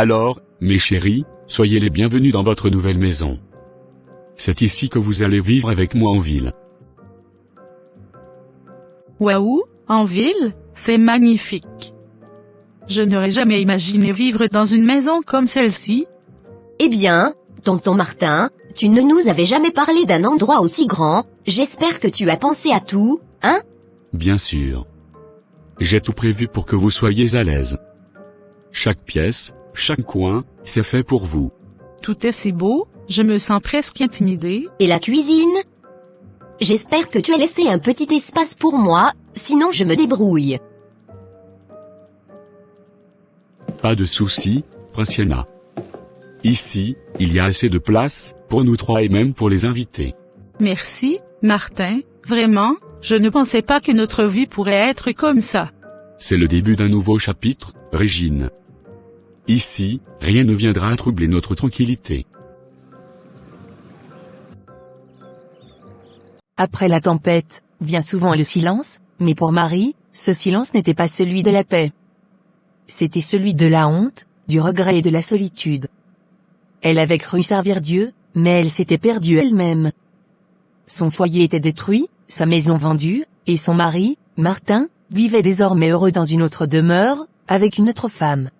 Alors, mes chéris, soyez les bienvenus dans votre nouvelle maison. C'est ici que vous allez vivre avec moi en ville. Waouh, en ville, c'est magnifique. Je n'aurais jamais imaginé vivre dans une maison comme celle-ci. Eh bien, tonton Martin, tu ne nous avais jamais parlé d'un endroit aussi grand, j'espère que tu as pensé à tout, hein? Bien sûr. J'ai tout prévu pour que vous soyez à l'aise. Chaque pièce, chaque coin, c'est fait pour vous. Tout est si beau, je me sens presque intimidée. Et la cuisine? J'espère que tu as laissé un petit espace pour moi, sinon je me débrouille. Pas de souci, Princessiana. Ici, il y a assez de place, pour nous trois et même pour les invités. Merci, Martin, vraiment, je ne pensais pas que notre vie pourrait être comme ça. C'est le début d'un nouveau chapitre, Régine. Ici, rien ne viendra troubler notre tranquillité. Après la tempête, vient souvent le silence, mais pour Marie, ce silence n'était pas celui de la paix. C'était celui de la honte, du regret et de la solitude. Elle avait cru servir Dieu, mais elle s'était perdue elle-même. Son foyer était détruit, sa maison vendue, et son mari, Martin, vivait désormais heureux dans une autre demeure, avec une autre femme.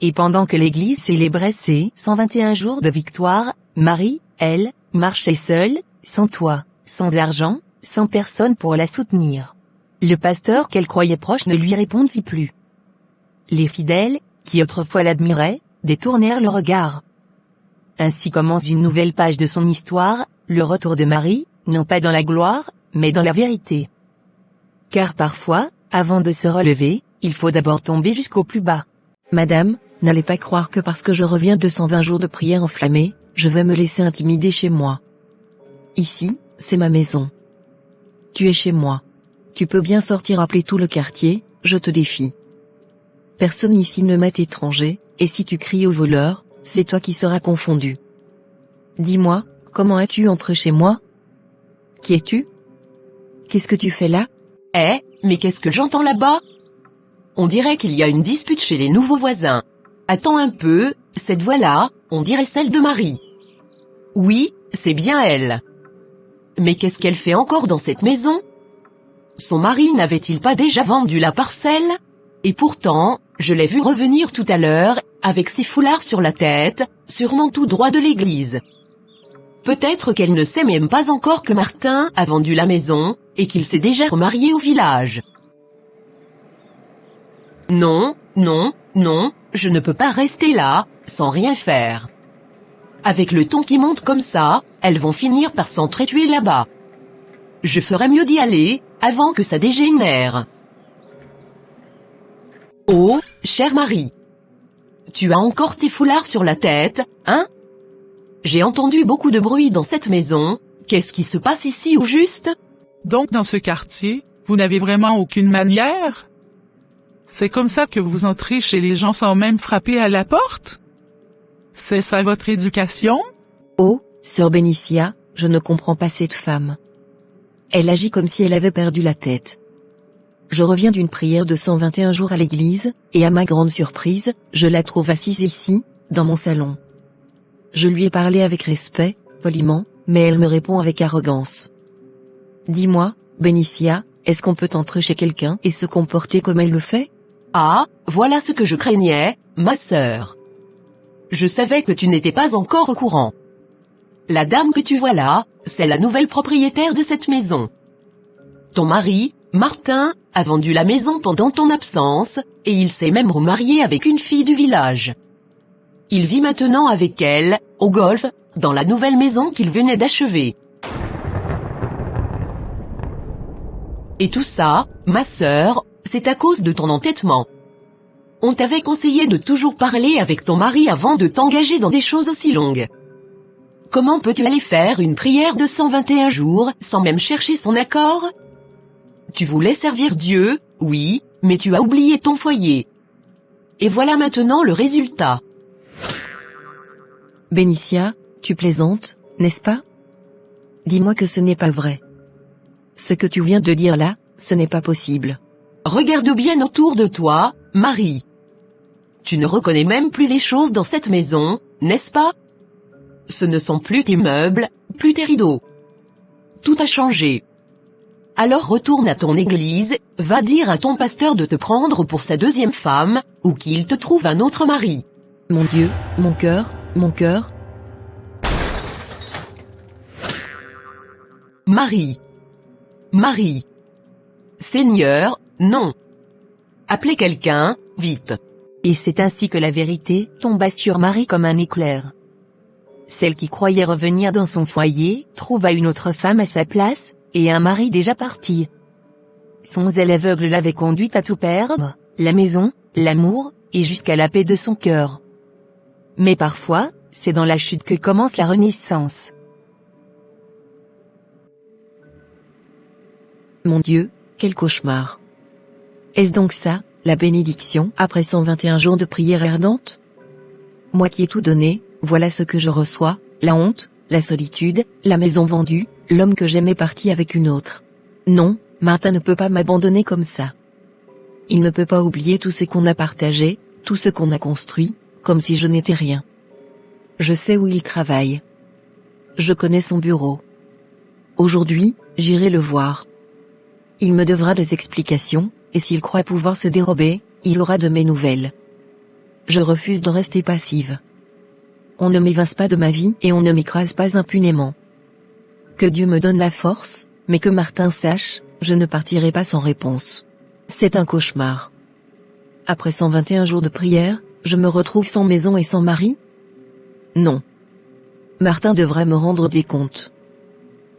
Et pendant que l'Église célébrait ses 121 jours de victoire, Marie, elle, marchait seule, sans toit, sans argent, sans personne pour la soutenir. Le pasteur qu'elle croyait proche ne lui répondit plus. Les fidèles, qui autrefois l'admiraient, détournèrent le regard. Ainsi commence une nouvelle page de son histoire, le retour de Marie, non pas dans la gloire, mais dans la vérité. Car parfois, avant de se relever, il faut d'abord tomber jusqu'au plus bas. Madame, n'allez pas croire que parce que je reviens de 120 jours de prière enflammée, je vais me laisser intimider chez moi. Ici, c'est ma maison. Tu es chez moi. Tu peux bien sortir appeler tout le quartier, je te défie. Personne ici ne m'est étranger, et si tu cries au voleur, c'est toi qui seras confondu. Dis-moi, comment es-tu entré chez moi? Qui es-tu? Qu'est-ce que tu fais là? Mais qu'est-ce que j'entends là-bas? On dirait qu'il y a une dispute chez les nouveaux voisins. Attends un peu, cette voix-là, on dirait celle de Marie. Oui, c'est bien elle. Mais qu'est-ce qu'elle fait encore dans cette maison? Son mari n'avait-il pas déjà vendu la parcelle? Et pourtant, je l'ai vu revenir tout à l'heure, avec ses foulards sur la tête, sûrement tout droit de l'église. Peut-être qu'elle ne sait même pas encore que Martin a vendu la maison, et qu'il s'est déjà remarié au village. Non, non, non, je ne peux pas rester là, sans rien faire. Avec le ton qui monte comme ça, elles vont finir par s'entretuer là-bas. Je ferais mieux d'y aller, avant que ça dégénère. Oh, chère Marie. Tu as encore tes foulards sur la tête, hein? J'ai entendu beaucoup de bruit dans cette maison, qu'est-ce qui se passe ici au juste? Donc dans ce quartier, vous n'avez vraiment aucune manière? C'est comme ça que vous entrez chez les gens sans même frapper à la porte? C'est ça votre éducation? Oh, sœur Bénicia, je ne comprends pas cette femme. Elle agit comme si elle avait perdu la tête. Je reviens d'une prière de 121 jours à l'église, et à ma grande surprise, je la trouve assise ici, dans mon salon. Je lui ai parlé avec respect, poliment, mais elle me répond avec arrogance. Dis-moi, Bénicia, est-ce qu'on peut entrer chez quelqu'un et se comporter comme elle le fait? Ah, voilà ce que je craignais, ma sœur. Je savais que tu n'étais pas encore au courant. La dame que tu vois là, c'est la nouvelle propriétaire de cette maison. Ton mari, Martin, a vendu la maison pendant ton absence, et il s'est même remarié avec une fille du village. Il vit maintenant avec elle, au golf, dans la nouvelle maison qu'il venait d'achever. Et tout ça, ma sœur, c'est à cause de ton entêtement. On t'avait conseillé de toujours parler avec ton mari avant de t'engager dans des choses aussi longues. Comment peux-tu aller faire une prière de 121 jours sans même chercher son accord? Tu voulais servir Dieu, oui, mais tu as oublié ton foyer. Et voilà maintenant le résultat. Bénicia, tu plaisantes, n'est-ce pas? Dis-moi que ce n'est pas vrai. Ce que tu viens de dire là, ce n'est pas possible. Regarde bien autour de toi, Marie. Tu ne reconnais même plus les choses dans cette maison, n'est-ce pas? Ce ne sont plus tes meubles, plus tes rideaux. Tout a changé. Alors retourne à ton église, va dire à ton pasteur de te prendre pour sa deuxième femme, ou qu'il te trouve un autre mari. Mon Dieu, mon cœur, mon cœur. Marie. Marie. Seigneur, non. Appelez quelqu'un, vite. Et c'est ainsi que la vérité tomba sur Marie comme un éclair. Celle qui croyait revenir dans son foyer, trouva une autre femme à sa place, et un mari déjà parti. Son zèle aveugle l'avait conduite à tout perdre, la maison, l'amour, et jusqu'à la paix de son cœur. Mais parfois, c'est dans la chute que commence la renaissance. Mon Dieu, quel cauchemar. Est-ce donc ça, la bénédiction après 121 jours de prière ardente? Moi qui ai tout donné, voilà ce que je reçois, la honte, la solitude, la maison vendue, l'homme que j'aimais parti avec une autre. Non, Martin ne peut pas m'abandonner comme ça. Il ne peut pas oublier tout ce qu'on a partagé, tout ce qu'on a construit, comme si je n'étais rien. Je sais où il travaille. Je connais son bureau. Aujourd'hui, j'irai le voir. Il me devra des explications, et s'il croit pouvoir se dérober, il aura de mes nouvelles. Je refuse de rester passive. On ne m'évince pas de ma vie et on ne m'écrase pas impunément. Que Dieu me donne la force, mais que Martin sache, je ne partirai pas sans réponse. C'est un cauchemar. Après 121 jours de prière, je me retrouve sans maison et sans mari? Non. Martin devrait me rendre des comptes.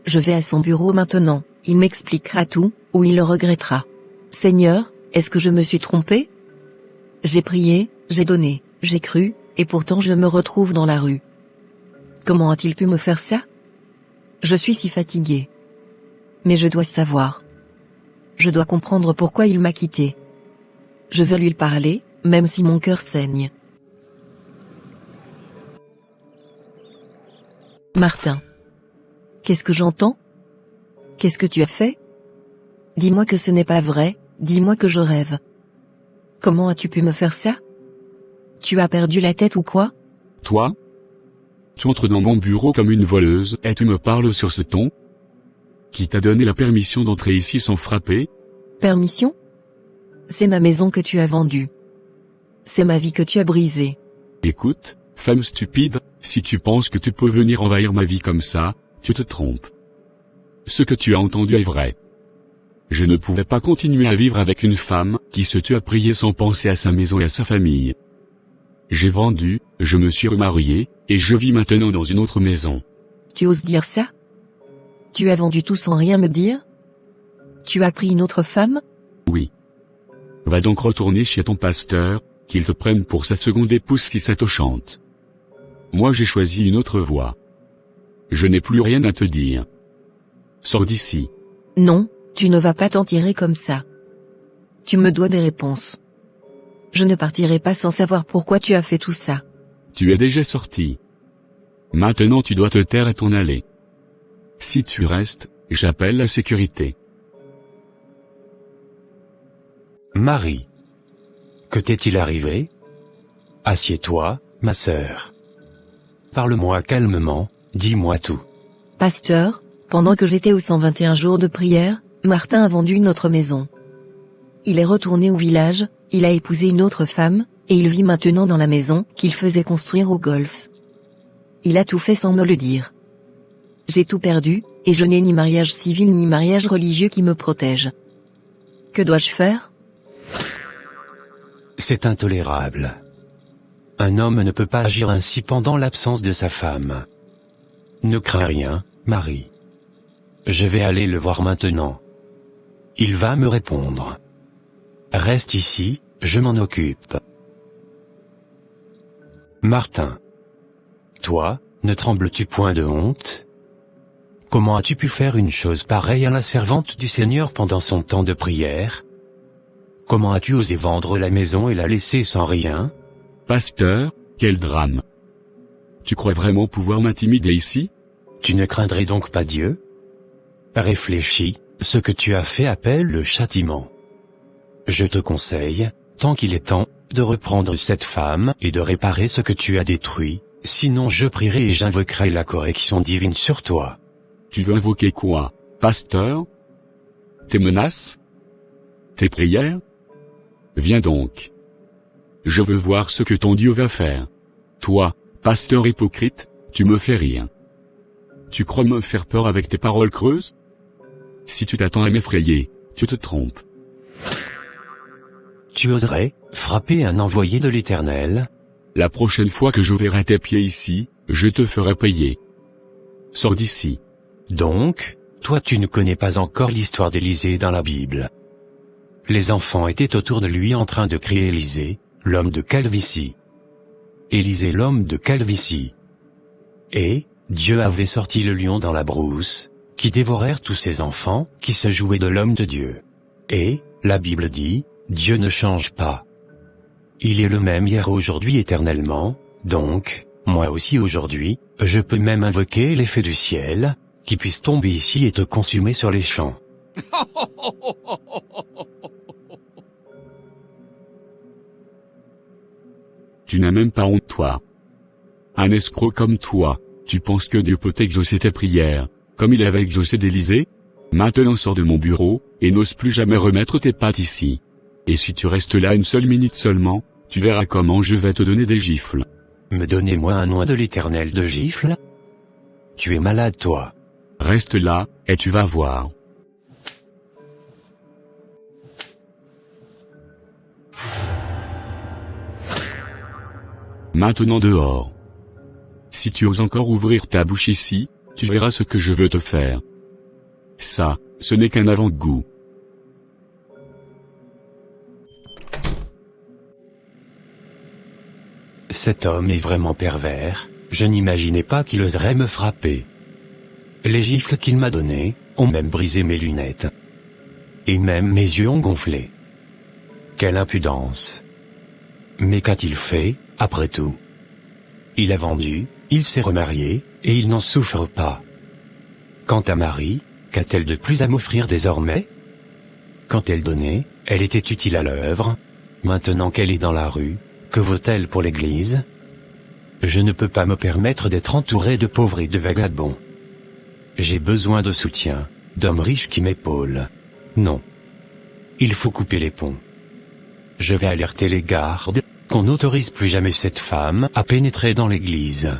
Je vais à son bureau maintenant, il m'expliquera tout, ou il le regrettera. Seigneur, est-ce que je me suis trompé? J'ai prié, j'ai donné, j'ai cru, et pourtant je me retrouve dans la rue. Comment a-t-il pu me faire ça? Je suis si fatiguée. Mais je dois savoir. Je dois comprendre pourquoi il m'a quitté. Je veux lui parler, même si mon cœur saigne. Martin. Qu'est-ce que j'entends? Qu'est-ce que tu as fait? Dis-moi que ce n'est pas vrai, dis-moi que je rêve. Comment as-tu pu me faire ça? Tu as perdu la tête ou quoi? Toi? Tu entres dans mon bureau comme une voleuse et tu me parles sur ce ton? Qui t'a donné la permission d'entrer ici sans frapper? Permission? C'est ma maison que tu as vendue. C'est ma vie que tu as brisée. Écoute, femme stupide, si tu penses que tu peux venir envahir ma vie comme ça, tu te trompes. Ce que tu as entendu est vrai. Je ne pouvais pas continuer à vivre avec une femme qui se tue à prier sans penser à sa maison et à sa famille. J'ai vendu, je me suis remarié, et je vis maintenant dans une autre maison. Tu oses dire ça? Tu as vendu tout sans rien me dire? Tu as pris une autre femme? Oui. Va donc retourner chez ton pasteur, qu'il te prenne pour sa seconde épouse si ça te chante. Moi j'ai choisi une autre voie. Je n'ai plus rien à te dire. Sors d'ici. Non, tu ne vas pas t'en tirer comme ça. Tu me dois des réponses. Je ne partirai pas sans savoir pourquoi tu as fait tout ça. Tu es déjà sorti. Maintenant tu dois te taire et t'en aller. Si tu restes, j'appelle la sécurité. Marie. Que t'est-il arrivé? Assieds-toi, ma sœur. Parle-moi calmement, dis-moi tout. Pasteur, pendant que j'étais aux 121 jours de prière, Martin a vendu une autre maison. Il est retourné au village, il a épousé une autre femme, et il vit maintenant dans la maison qu'il faisait construire au golfe. Il a tout fait sans me le dire. J'ai tout perdu, et je n'ai ni mariage civil ni mariage religieux qui me protège. Que dois-je faire? C'est intolérable. Un homme ne peut pas agir ainsi pendant l'absence de sa femme. Ne crains rien, Marie. Je vais aller le voir maintenant. Il va me répondre. Reste ici, je m'en occupe. Martin. Toi, ne trembles-tu point de honte? Comment as-tu pu faire une chose pareille à la servante du Seigneur pendant son temps de prière? Comment as-tu osé vendre la maison et la laisser sans rien? Pasteur, quel drame. Tu crois vraiment pouvoir m'intimider ici? Tu ne craindrais donc pas Dieu? Réfléchis, ce que tu as fait appelle le châtiment. Je te conseille, tant qu'il est temps, de reprendre cette femme et de réparer ce que tu as détruit, sinon je prierai et j'invoquerai la correction divine sur toi. Tu veux invoquer quoi, pasteur? Tes menaces? Tes prières? Viens donc. Je veux voir ce que ton Dieu va faire. Toi, pasteur hypocrite, tu me fais rire. Tu crois me faire peur avec tes paroles creuses? Si tu t'attends à m'effrayer, tu te trompes. Tu oserais frapper un envoyé de l'Éternel? La prochaine fois que je verrai tes pieds ici, je te ferai payer. Sors d'ici. Donc, toi tu ne connais pas encore l'histoire d'Élisée dans la Bible. Les enfants étaient autour de lui en train de crier Élisée, l'homme de calvitie. Élisée l'homme de calvitie. Et, Dieu avait sorti le lion dans la brousse, qui dévorèrent tous ces enfants, qui se jouaient de l'homme de Dieu. Et, la Bible dit, Dieu ne change pas. Il est le même hier aujourd'hui éternellement, donc, moi aussi aujourd'hui, je peux même invoquer les feux du ciel, qui puissent tomber ici et te consumer sur les champs. Tu n'as même pas honte toi. Un escroc comme toi, tu penses que Dieu peut exaucer tes prières, comme il avait exaucé d'Élisée? Maintenant sors de mon bureau, et n'ose plus jamais remettre tes pattes ici. Et si tu restes là une seule minute seulement, tu verras comment je vais te donner des gifles. Me donnez-moi un oint de l'Éternel de gifles? Tu es malade toi. Reste là, et tu vas voir. Maintenant dehors. Si tu oses encore ouvrir ta bouche ici, tu verras ce que je veux te faire. Ça, ce n'est qu'un avant-goût. Cet homme est vraiment pervers, je n'imaginais pas qu'il oserait me frapper. Les gifles qu'il m'a données, ont même brisé mes lunettes. Et même mes yeux ont gonflé. Quelle impudence! Mais qu'a-t-il fait, après tout? Il a vendu, il s'est remarié, et il n'en souffre pas. Quant à Marie, qu'a-t-elle de plus à m'offrir désormais? Quand elle donnait, elle était utile à l'œuvre. Maintenant qu'elle est dans la rue, que vaut-elle pour l'Église? Je ne peux pas me permettre d'être entouré de pauvres et de vagabonds. J'ai besoin de soutien, d'hommes riches qui m'épaulent. Non. Il faut couper les ponts. Je vais alerter les gardes, qu'on n'autorise plus jamais cette femme à pénétrer dans l'église.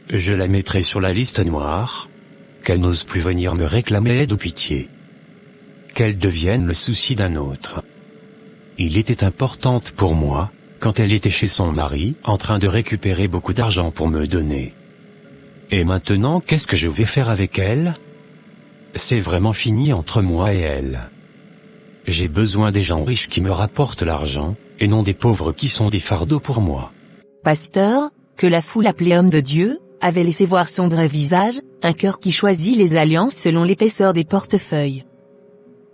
Je la mettrai sur la liste noire, qu'elle n'ose plus venir me réclamer aide ou pitié. Qu'elle devienne le souci d'un autre. Il était importante pour moi, quand elle était chez son mari, en train de récupérer beaucoup d'argent pour me donner. Et maintenant qu'est-ce que je vais faire avec elle? C'est vraiment fini entre moi et elle. J'ai besoin des gens riches qui me rapportent l'argent, et non des pauvres qui sont des fardeaux pour moi. Pasteur, que la foule appelée homme de Dieu, avait laissé voir son vrai visage, un cœur qui choisit les alliances selon l'épaisseur des portefeuilles.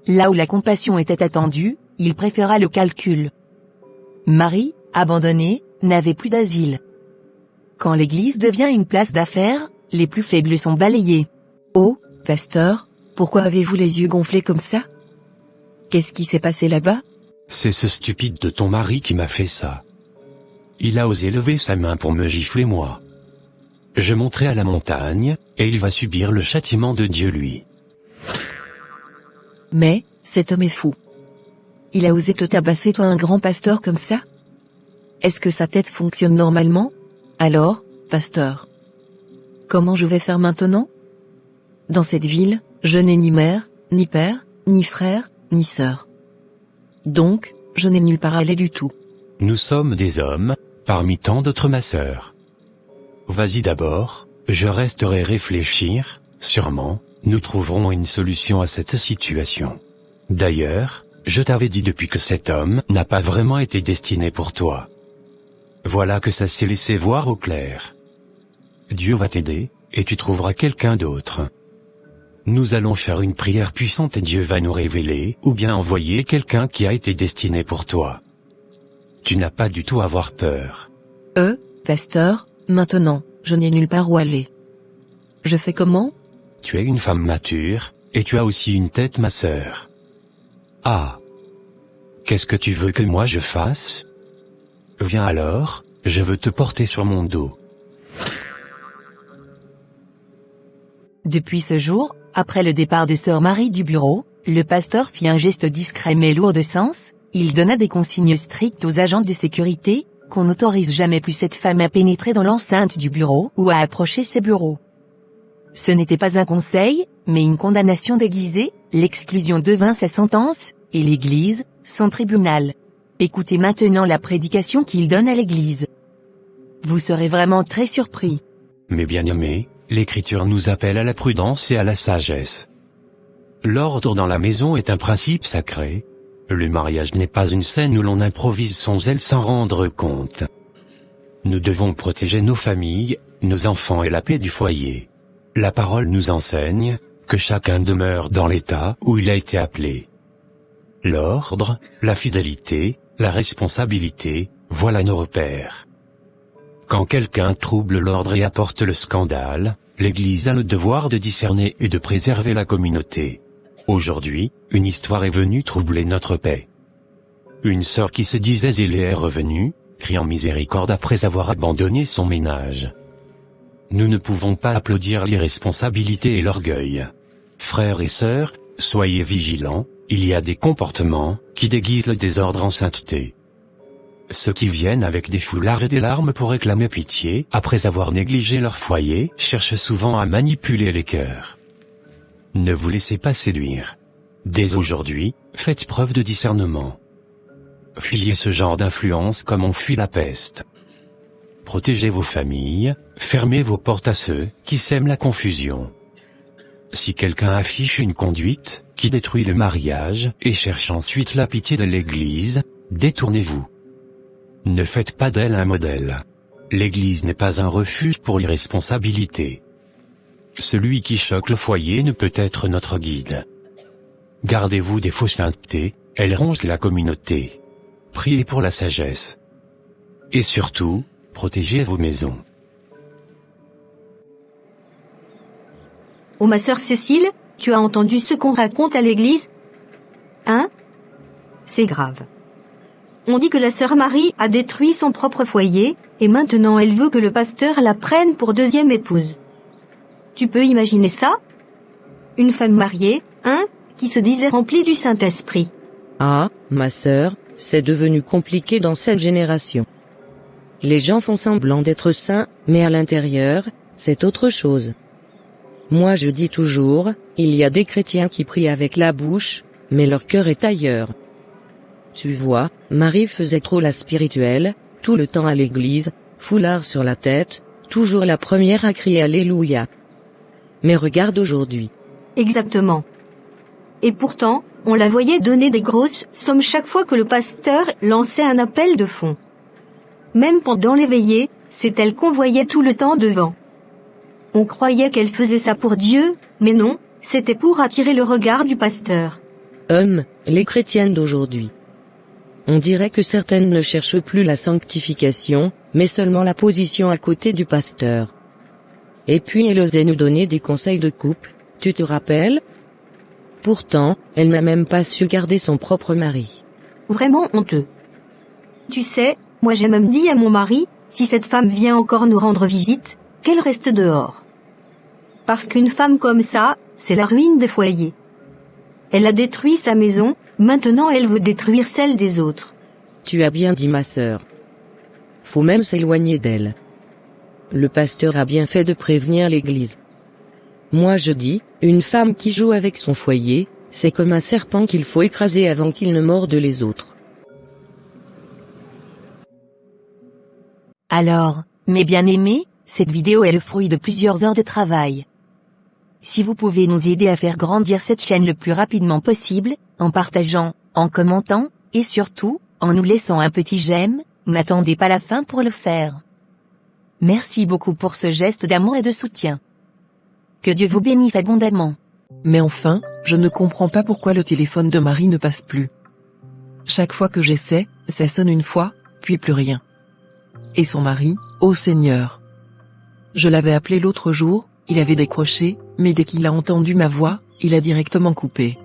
Là où la compassion était attendue, il préféra le calcul. Marie, abandonnée, n'avait plus d'asile. Quand l'église devient une place d'affaires, les plus faibles sont balayés. Oh, pasteur, pourquoi avez-vous les yeux gonflés comme ça? Qu'est-ce qui s'est passé là-bas? C'est ce stupide de ton mari qui m'a fait ça. Il a osé lever sa main pour me gifler moi. Je monterai à la montagne, et il va subir le châtiment de Dieu lui. Mais, cet homme est fou. Il a osé te tabasser toi un grand pasteur comme ça? Est-ce que sa tête fonctionne normalement? Alors, pasteur, comment je vais faire maintenant? Dans cette ville, je n'ai ni mère, ni père, ni frère, ni sœur. Donc, je n'ai nulle part à aller du tout. Nous sommes des hommes, parmi tant d'autres ma sœur. Vas-y d'abord, je resterai réfléchir, sûrement, nous trouverons une solution à cette situation. D'ailleurs, je t'avais dit depuis que cet homme n'a pas vraiment été destiné pour toi. Voilà que ça s'est laissé voir au clair. Dieu va t'aider, et tu trouveras quelqu'un d'autre. Nous allons faire une prière puissante et Dieu va nous révéler ou bien envoyer quelqu'un qui a été destiné pour toi. Tu n'as pas du tout à avoir peur. Pasteur, maintenant, je n'ai nulle part où aller. Je fais comment? Tu es une femme mature, et tu as aussi une tête ma sœur. Ah! Qu'est-ce que tu veux que moi je fasse? Viens alors, je veux te porter sur mon dos. Depuis ce jour, après le départ de sœur Marie du bureau, le pasteur fit un geste discret mais lourd de sens, il donna des consignes strictes aux agents de sécurité, qu'on n'autorise jamais plus cette femme à pénétrer dans l'enceinte du bureau ou à approcher ses bureaux. Ce n'était pas un conseil, mais une condamnation déguisée, l'exclusion devint sa sentence, et l'Église, son tribunal. Écoutez maintenant la prédication qu'il donne à l'Église. Vous serez vraiment très surpris. Mes bien-aimés, l'Écriture nous appelle à la prudence et à la sagesse. L'ordre dans la maison est un principe sacré. Le mariage n'est pas une scène où l'on improvise son zèle sans rendre compte. Nous devons protéger nos familles, nos enfants et la paix du foyer. La parole nous enseigne que chacun demeure dans l'état où il a été appelé. L'ordre, la fidélité, la responsabilité, voilà nos repères. Quand quelqu'un trouble l'ordre et apporte le scandale, l'Église a le devoir de discerner et de préserver la communauté. Aujourd'hui, une histoire est venue troubler notre paix. Une sœur qui se disait zélée est revenue, criant miséricorde après avoir abandonné son ménage. Nous ne pouvons pas applaudir l'irresponsabilité et l'orgueil. Frères et sœurs, soyez vigilants, il y a des comportements qui déguisent le désordre en sainteté. Ceux qui viennent avec des foulards et des larmes pour réclamer pitié, après avoir négligé leur foyer, cherchent souvent à manipuler les cœurs. Ne vous laissez pas séduire. Dès aujourd'hui, faites preuve de discernement. Fuyez ce genre d'influence comme on fuit la peste. Protégez vos familles, fermez vos portes à ceux qui sèment la confusion. Si quelqu'un affiche une conduite qui détruit le mariage et cherche ensuite la pitié de l'Église, détournez-vous. Ne faites pas d'elle un modèle. L'Église n'est pas un refuge pour l'irresponsabilité. Celui qui choque le foyer ne peut être notre guide. Gardez-vous des fausses saintetés, elles rongent la communauté. Priez pour la sagesse. Et surtout, protégez vos maisons. Oh ma sœur Cécile, tu as entendu ce qu'on raconte à l'église? Hein? C'est grave. On dit que la sœur Marie a détruit son propre foyer, et maintenant elle veut que le pasteur la prenne pour deuxième épouse. Tu peux imaginer ça? Une femme mariée, hein, qui se disait remplie du Saint-Esprit. Ah, ma sœur, c'est devenu compliqué dans cette génération. Les gens font semblant d'être saints, mais à l'intérieur, c'est autre chose. Moi je dis toujours, il y a des chrétiens qui prient avec la bouche, mais leur cœur est ailleurs. Tu vois, Marie faisait trop la spirituelle, tout le temps à l'église, foulard sur la tête, toujours la première à crier Alléluia. Mais regarde aujourd'hui. Exactement. Et pourtant, on la voyait donner des grosses sommes chaque fois que le pasteur lançait un appel de fonds. Même pendant les veillées, c'est elle qu'on voyait tout le temps devant. On croyait qu'elle faisait ça pour Dieu, mais non, c'était pour attirer le regard du pasteur. Les chrétiennes d'aujourd'hui. On dirait que certaines ne cherchent plus la sanctification, mais seulement la position à côté du pasteur. Et puis elle osait nous donner des conseils de couple, tu te rappelles? Pourtant, elle n'a même pas su garder son propre mari. Vraiment honteux. Tu sais, moi j'ai même dit à mon mari, si cette femme vient encore nous rendre visite, qu'elle reste dehors. Parce qu'une femme comme ça, c'est la ruine des foyers. Elle a détruit sa maison, maintenant elle veut détruire celle des autres. Tu as bien dit ma sœur. Faut même s'éloigner d'elle. Le pasteur a bien fait de prévenir l'église. Moi je dis, une femme qui joue avec son foyer, c'est comme un serpent qu'il faut écraser avant qu'il ne morde les autres. Alors, mes bien-aimés, cette vidéo est le fruit de plusieurs heures de travail. Si vous pouvez nous aider à faire grandir cette chaîne le plus rapidement possible, en partageant, en commentant, et surtout, en nous laissant un petit j'aime, n'attendez pas la fin pour le faire. Merci beaucoup pour ce geste d'amour et de soutien. Que Dieu vous bénisse abondamment. Mais enfin, je ne comprends pas pourquoi le téléphone de Marie ne passe plus. Chaque fois que j'essaie, ça sonne une fois, puis plus rien. Et son mari, ô Seigneur. Je l'avais appelé l'autre jour, il avait décroché, mais dès qu'il a entendu ma voix, il a directement coupé.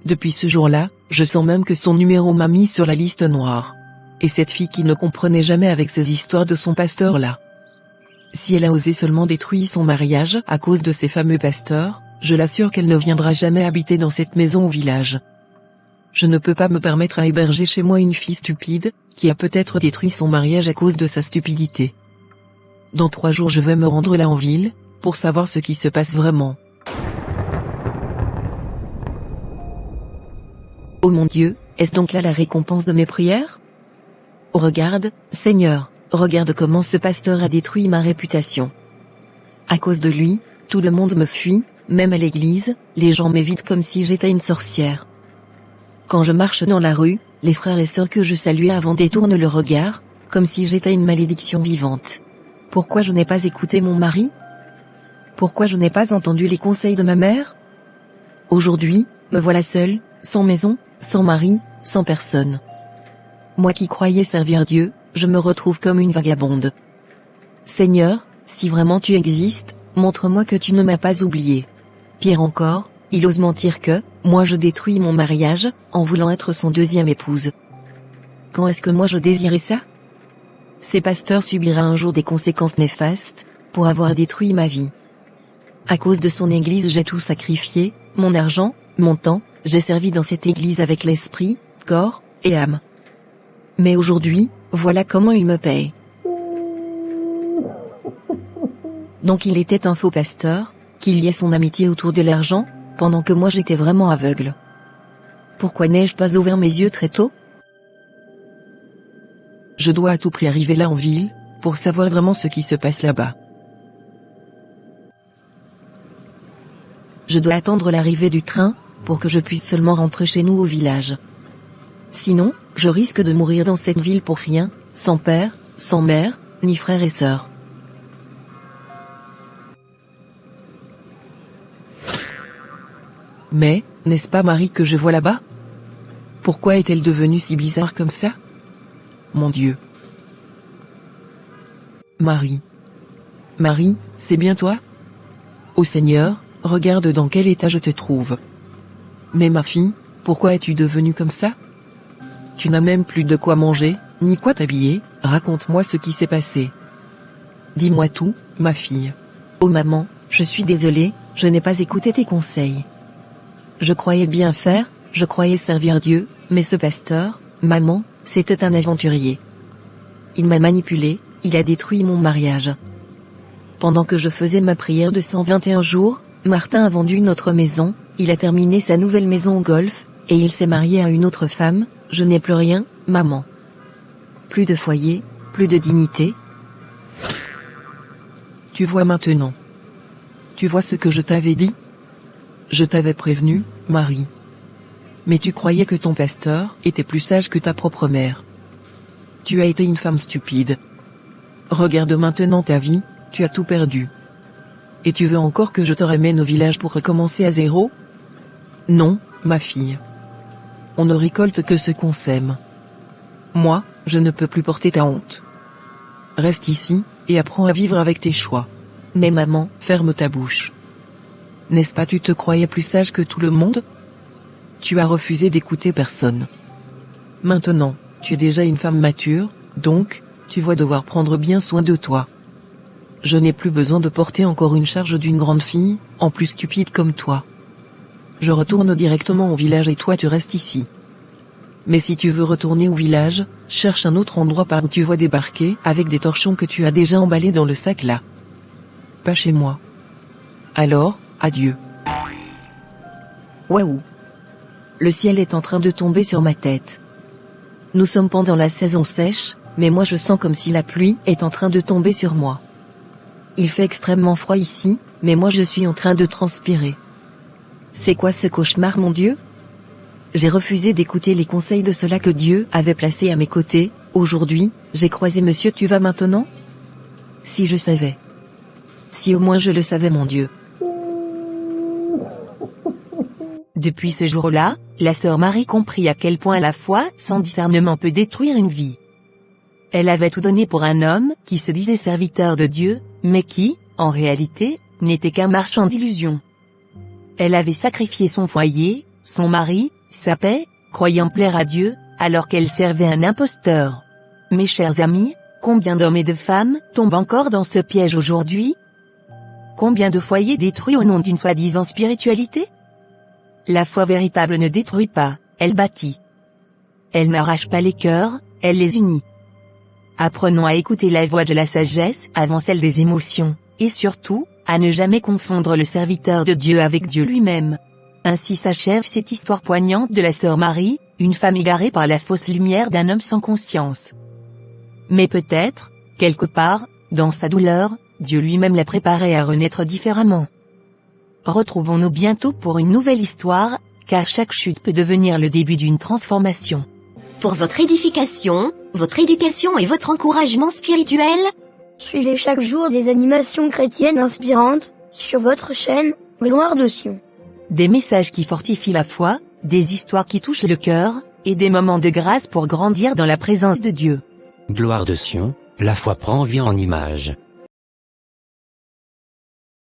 Depuis ce jour-là, je sens même que son numéro m'a mis sur la liste noire. Et cette fille qui ne comprenait jamais avec ces histoires de son pasteur-là. Si elle a osé seulement détruire son mariage à cause de ces fameux pasteurs, je l'assure qu'elle ne viendra jamais habiter dans cette maison au village. Je ne peux pas me permettre à héberger chez moi une fille stupide, qui a peut-être détruit son mariage à cause de sa stupidité. Dans 3 jours je vais me rendre là en ville, pour savoir ce qui se passe vraiment. Oh mon Dieu, est-ce donc là la récompense de mes prières? Oh regarde, Seigneur, regarde comment ce pasteur a détruit ma réputation. À cause de lui, tout le monde me fuit, même à l'église, les gens m'évitent comme si j'étais une sorcière. Quand je marche dans la rue, les frères et sœurs que je saluais avant détournent le regard, comme si j'étais une malédiction vivante. Pourquoi je n'ai pas écouté mon mari? Pourquoi je n'ai pas entendu les conseils de ma mère? Aujourd'hui, me voilà seule, sans maison, sans mari, sans personne. Moi qui croyais servir Dieu, je me retrouve comme une vagabonde. Seigneur, si vraiment tu existes, montre-moi que tu ne m'as pas oublié. Pire encore, il ose mentir que, moi je détruis mon mariage, en voulant être son deuxième épouse. Quand est-ce que moi je désirais ça? Ces pasteurs subira un jour des conséquences néfastes, pour avoir détruit ma vie. À cause de son église j'ai tout sacrifié, mon argent, mon temps, j'ai servi dans cette église avec l'esprit, corps, et âme. Mais aujourd'hui, voilà comment il me paye. Donc il était un faux pasteur, qu'il y ait son amitié autour de l'argent, pendant que moi j'étais vraiment aveugle. Pourquoi n'ai-je pas ouvert mes yeux très tôt? Je dois à tout prix arriver là en ville, pour savoir vraiment ce qui se passe là-bas. Je dois attendre l'arrivée du train, pour que je puisse seulement rentrer chez nous au village. Sinon, je risque de mourir dans cette ville pour rien, sans père, sans mère, ni frères et sœurs. Mais, n'est-ce pas Marie que je vois là-bas? Pourquoi est-elle devenue si bizarre comme ça? Mon Dieu. Marie. Marie, c'est bien toi? Ô Seigneur, regarde dans quel état je te trouve. Mais ma fille, pourquoi es-tu devenue comme ça? Tu n'as même plus de quoi manger, ni quoi t'habiller, raconte-moi ce qui s'est passé. Dis-moi tout, ma fille. Oh maman, je suis désolée, je n'ai pas écouté tes conseils. Je croyais bien faire, je croyais servir Dieu, mais ce pasteur, maman, c'était un aventurier. Il m'a manipulé, il a détruit mon mariage. Pendant que je faisais ma prière de 121 jours, Martin a vendu notre maison, il a terminé sa nouvelle maison au golf, et il s'est marié à une autre femme, je n'ai plus rien, maman. Plus de foyer, plus de dignité. Tu vois maintenant. Tu vois ce que je t'avais dit? Je t'avais prévenu, Marie. Mais tu croyais que ton pasteur était plus sage que ta propre mère. Tu as été une femme stupide. Regarde maintenant ta vie, tu as tout perdu. Et tu veux encore que je te ramène au village pour recommencer à zéro? Non, ma fille. On ne récolte que ce qu'on sème. Moi, je ne peux plus porter ta honte. Reste ici, et apprends à vivre avec tes choix. Mais maman, ferme ta bouche. N'est-ce pas tu te croyais plus sage que tout le monde? Tu as refusé d'écouter personne. Maintenant, tu es déjà une femme mature, donc, tu vas devoir prendre bien soin de toi. Je n'ai plus besoin de porter encore une charge d'une grande fille, en plus stupide comme toi. Je retourne directement au village et toi tu restes ici. Mais si tu veux retourner au village, cherche un autre endroit par où tu vas débarquer avec des torchons que tu as déjà emballés dans le sac là. Pas chez moi. Alors, adieu. Waouh. Le ciel est en train de tomber sur ma tête. Nous sommes pendant la saison sèche, mais moi je sens comme si la pluie est en train de tomber sur moi. Il fait extrêmement froid ici, mais moi je suis en train de transpirer. C'est quoi ce cauchemar, mon Dieu? J'ai refusé d'écouter les conseils de ceux-là que Dieu avait placés à mes côtés. Aujourd'hui, j'ai croisé Monsieur Tu vas maintenant? Si je savais. Si au moins je le savais, mon Dieu. Depuis ce jour-là, la sœur Marie comprit à quel point la foi sans discernement peut détruire une vie. Elle avait tout donné pour un homme qui se disait serviteur de Dieu, mais qui, en réalité, n'était qu'un marchand d'illusions. Elle avait sacrifié son foyer, son mari, sa paix, croyant plaire à Dieu, alors qu'elle servait un imposteur. Mes chers amis, combien d'hommes et de femmes tombent encore dans ce piège aujourd'hui? Combien de foyers détruits au nom d'une soi-disant spiritualité? La foi véritable ne détruit pas, elle bâtit. Elle n'arrache pas les cœurs, elle les unit. Apprenons à écouter la voix de la sagesse avant celle des émotions, et surtout, à ne jamais confondre le serviteur de Dieu avec Dieu lui-même. Ainsi s'achève cette histoire poignante de la sœur Marie, une femme égarée par la fausse lumière d'un homme sans conscience. Mais peut-être, quelque part, dans sa douleur, Dieu lui-même l'a préparée à renaître différemment. Retrouvons-nous bientôt pour une nouvelle histoire, car chaque chute peut devenir le début d'une transformation. Pour votre édification, votre éducation et votre encouragement spirituel, suivez chaque jour des animations chrétiennes inspirantes, sur votre chaîne, Gloire de Sion. Des messages qui fortifient la foi, des histoires qui touchent le cœur, et des moments de grâce pour grandir dans la présence de Dieu. Gloire de Sion, la foi prend vie en images.